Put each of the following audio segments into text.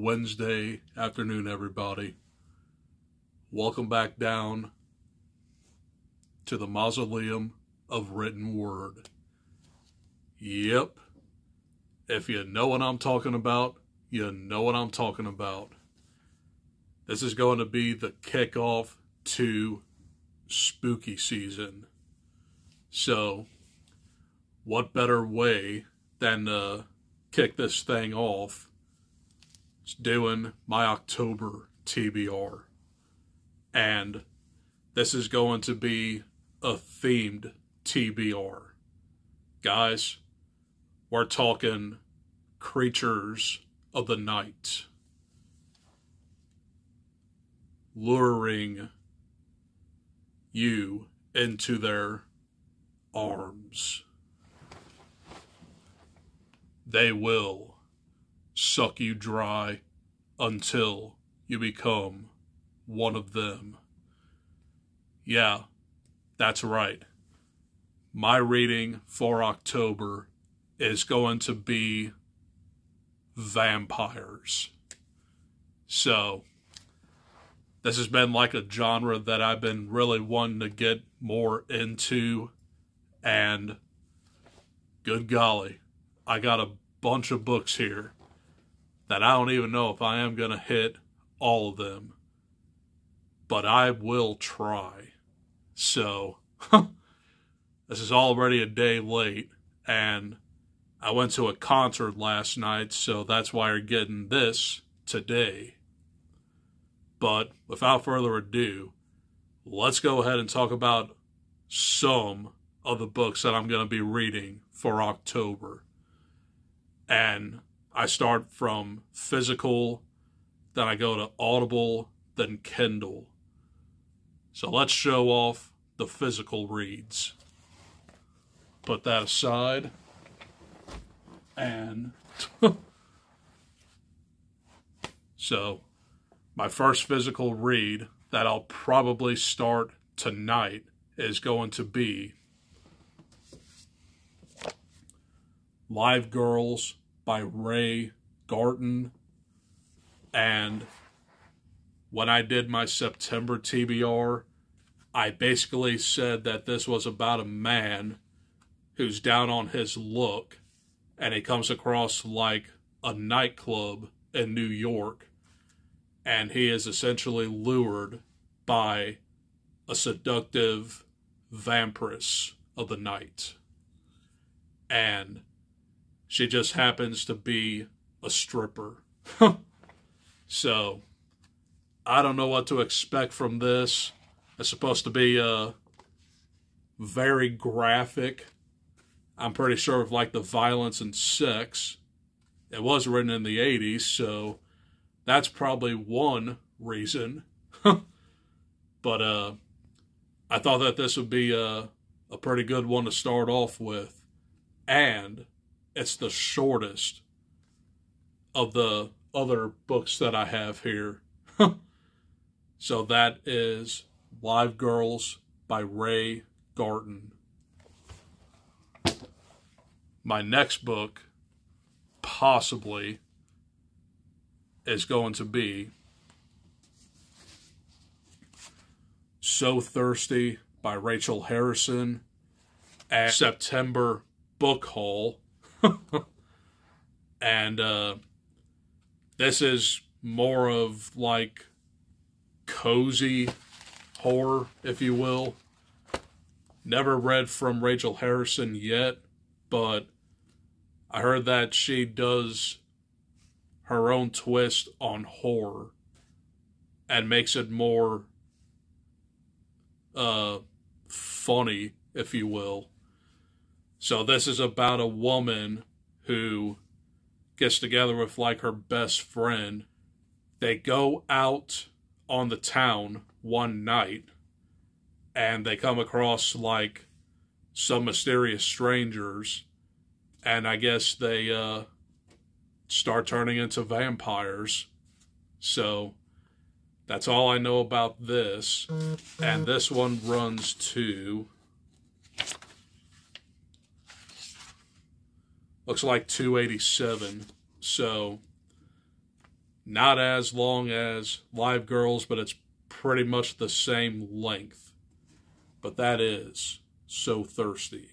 Wednesday afternoon, everybody. Welcome back down to the mausoleum of written word. Yep. If you know what I'm talking about, you know what I'm talking about. This is going to be the kickoff to spooky season. So, what better way than to kick this thing off doing my October TBR. And this is going to be a themed TBR. Guys, we're talking creatures of the night, luring you into their arms. They will suck you dry until you become one of them. Yeah, that's right. My reading for October is going to be vampires. So, this has been like a genre that I've been really wanting to get more into, and good golly, I got a bunch of books here that I don't even know if I am going to hit all of them. But I will try. So, this is already a day late. And I went to a concert last night, so that's why you're getting this today. But without further ado, let's go ahead and talk about some of the books that I'm going to be reading for October. And I start from physical, then I go to Audible, then Kindle. So let's show off the physical reads. Put that aside. And so my first physical read that I'll probably start tonight is going to be Live Girls by Ray Garton. And when I did my September TBR, I basically said that this was about a man who's down on his luck, and he comes across like a nightclub in New York, and he is essentially lured by a seductive vampiress of the night. And she just happens to be a stripper. So, I don't know what to expect from this. It's supposed to be very graphic. I'm pretty sure of like the violence and sex. It was written in the 80s, so that's probably one reason. But I thought that this would be a pretty good one to start off with. And it's the shortest of the other books that I have here. So that is Live Girls by Ray Garton. My next book, possibly, is going to be So Thirsty by Rachel Harrison at September book haul. And this is more of like cozy horror, if you will. Never read from Rachel Harrison yet, but I heard that she does her own twist on horror and makes it more funny, if you will. So this is about a woman who gets together with like her best friend. They go out on the town one night and they come across like some mysterious strangers, and I guess they start turning into vampires. So that's all I know about this. And this one runs to, looks like $287. So Not as long as Live Girls, but it's pretty much the same length. But that is So Thirsty.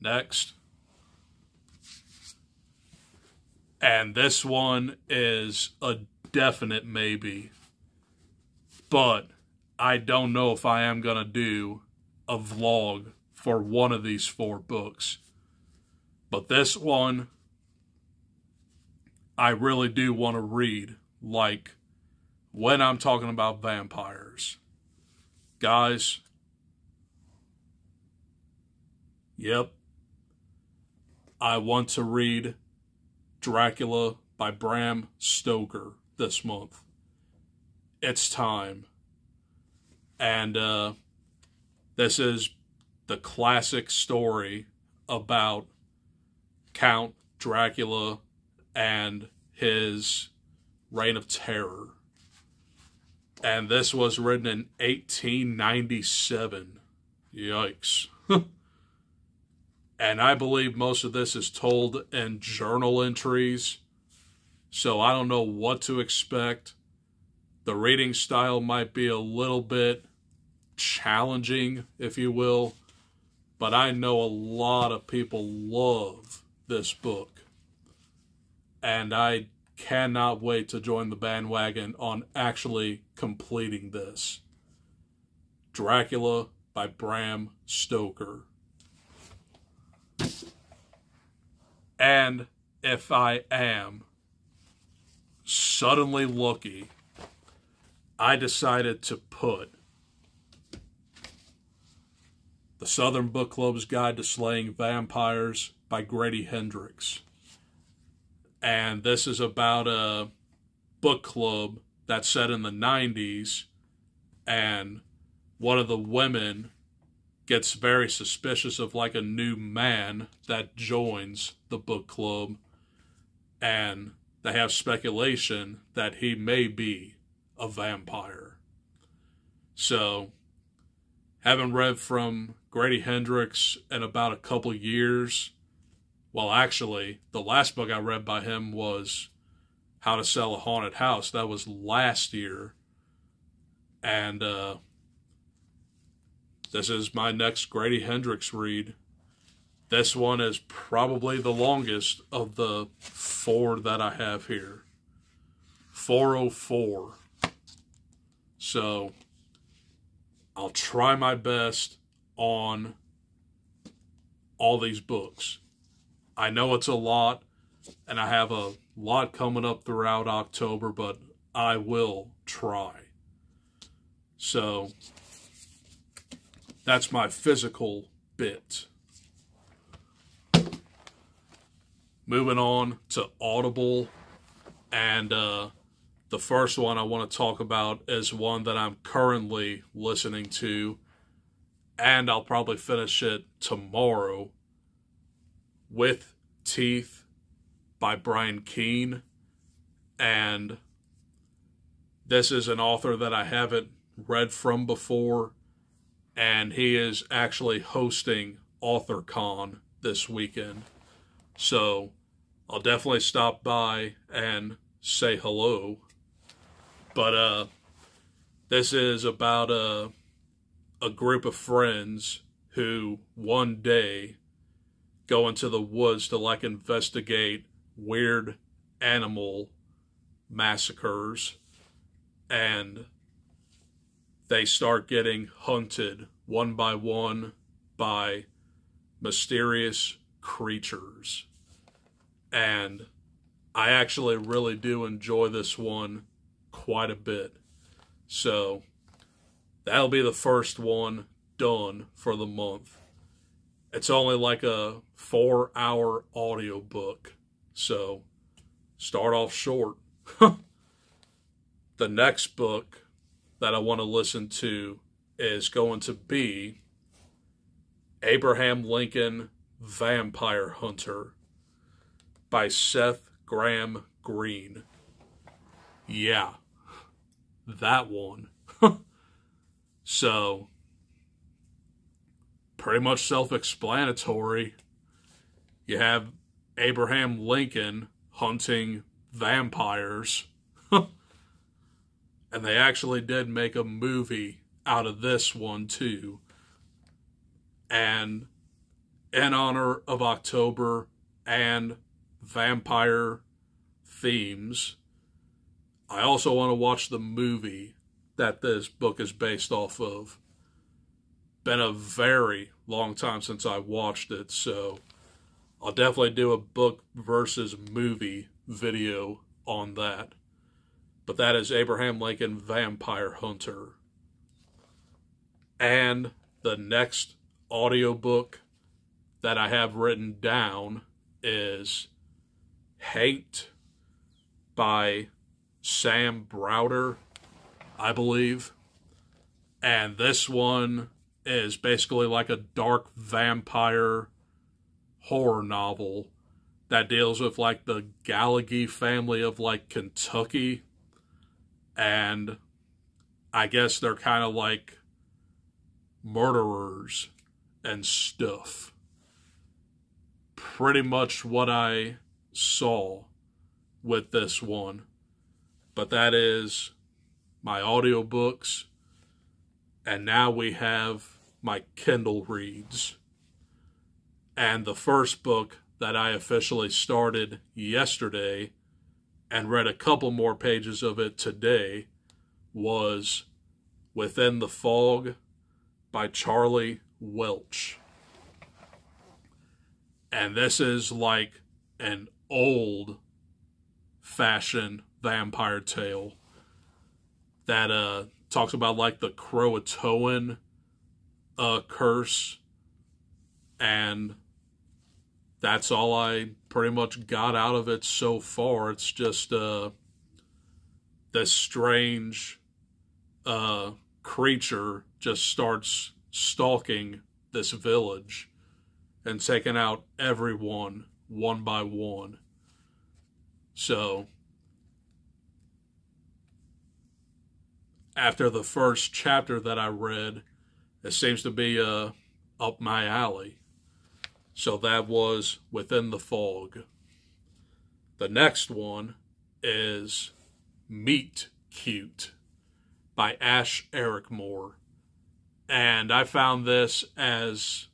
Next. And this one is a definite maybe. But I don't know if I am going to do a vlog for one of these 4 books. But this one, I really do want to read, like, when I'm talking about vampires. Guys, yep, I want to read Dracula by Bram Stoker this month. It's time. And this is the classic story about Count Dracula and his reign of terror. And this was written in 1897. Yikes. And I believe most of this is told in journal entries. So I don't know what to expect. The reading style might be a little bit challenging, if you will. But I know a lot of people love this book. And I cannot wait to join the bandwagon on actually completing this. Dracula by Bram Stoker. And if I am suddenly lucky, I decided to put The Southern Book Club's Guide to Slaying Vampires by Grady Hendrix. And this is about a book club that's set in the 90s, and one of the women gets very suspicious of like a new man that joins the book club, and they have speculation that he may be a vampire. So, haven't read from Grady Hendrix in about a couple years. Well, actually, the last book I read by him was How to Sell a Haunted House. That was last year. And this is my next Grady Hendrix read. This one is probably the longest of the 4 that I have here. 404. So, I'll try my best on all these books. I know it's a lot, and I have a lot coming up throughout October, but I will try. So, that's my physical bit. Moving on to Audible, and the first one I want to talk about is one that I'm currently listening to, and I'll probably finish it tomorrow. With Teeth by Brian Keene. And this is an author that I haven't read from before, and he is actually hosting AuthorCon this weekend. So I'll definitely stop by and say hello. But this is about a group of friends who one day go into the woods to like investigate weird animal massacres, and they start getting hunted one by one by mysterious creatures. And I actually really do enjoy this one quite a bit. So that'll be the first one done for the month. It's only like a 4-hour audiobook, so start off short. The next book that I want to listen to is going to be Abraham Lincoln Vampire Hunter by Seth Graham Greene. Yeah, that one. So, pretty much self-explanatory. You have Abraham Lincoln hunting vampires. And they actually did make a movie out of this one too. And in honor of October and vampire themes, I also want to watch the movie that this book is based off of. Been a very long time since I watched it, so I'll definitely do a book versus movie video on that. But that is Abraham Lincoln Vampire Hunter. And the next audiobook that I have written down is Hate by Sam Browder, I believe. And this one is basically like a dark vampire horror novel that deals with like the Gallagher family of like Kentucky. And I guess they're kind of like murderers and stuff. Pretty much what I saw with this one. But that is my audiobooks. And now we have my Kindle reads. And the first book that I officially started yesterday and read a couple more pages of it today was Within the Fog by Charlie Welch. And this is like an old-fashioned vampire tale that talks about like the Croatoan curse, and that's all I pretty much got out of it so far. It's just this strange creature just starts stalking this village and taking out everyone one by one. So after the first chapter that I read, it seems to be up my alley. So that was Within the Fog. The next one is Meet Cute by Ash Ericmore. And I found this as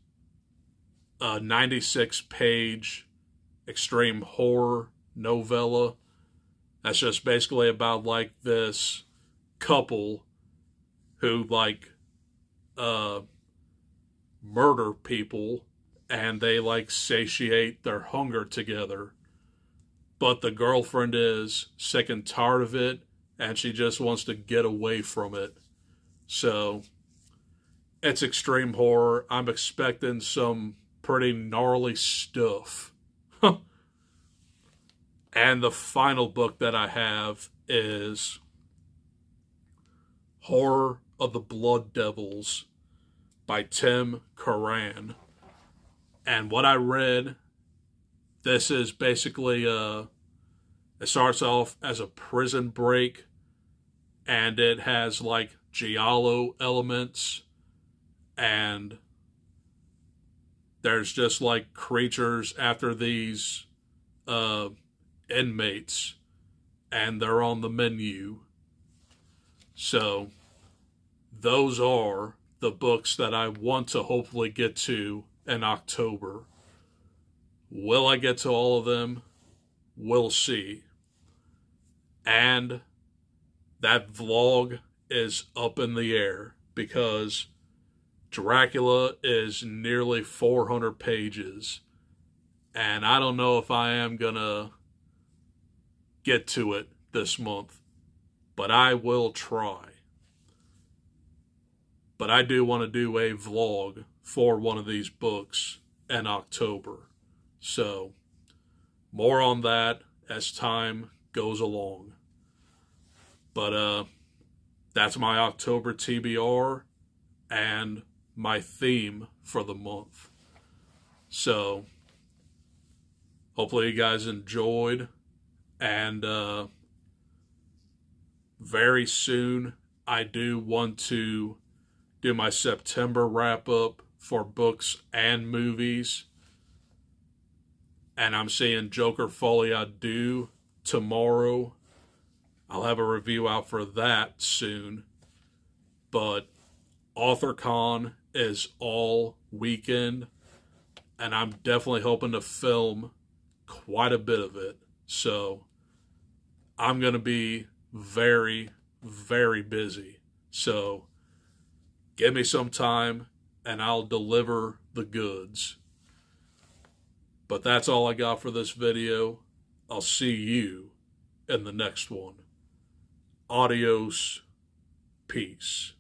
a 96-page extreme horror novella. That's just basically about like this couple who like murder people, and they like satiate their hunger together. But the girlfriend is sick and tired of it, and she just wants to get away from it. So it's extreme horror. I'm expecting some pretty gnarly stuff. And the final book that I have is Horror of the Blood Devils by Tim Curran. And what I read, this is basically it starts off as a prison break, and it has like giallo elements, and there's just like creatures after these inmates, and they're on the menu. So those are the books that I want to hopefully get to in October. Will I get to all of them? We'll see. And that vlog is up in the air because Dracula is nearly 400 pages. And I don't know if I am gonna get to it this month, but I will try. But I do want to do a vlog for one of these books in October. So, more on that as time goes along. But that's my October TBR and my theme for the month. So, hopefully you guys enjoyed. And very soon I do want to do my September wrap-up for books and movies. and I'm seeing Joker Folie à Deux tomorrow. I'll have a review out for that soon. But AuthorCon is all weekend, and I'm definitely hoping to film quite a bit of it. So I'm going to be very, very busy. So give me some time, and I'll deliver the goods. But that's all I got for this video. I'll see you in the next one. Adios. Peace.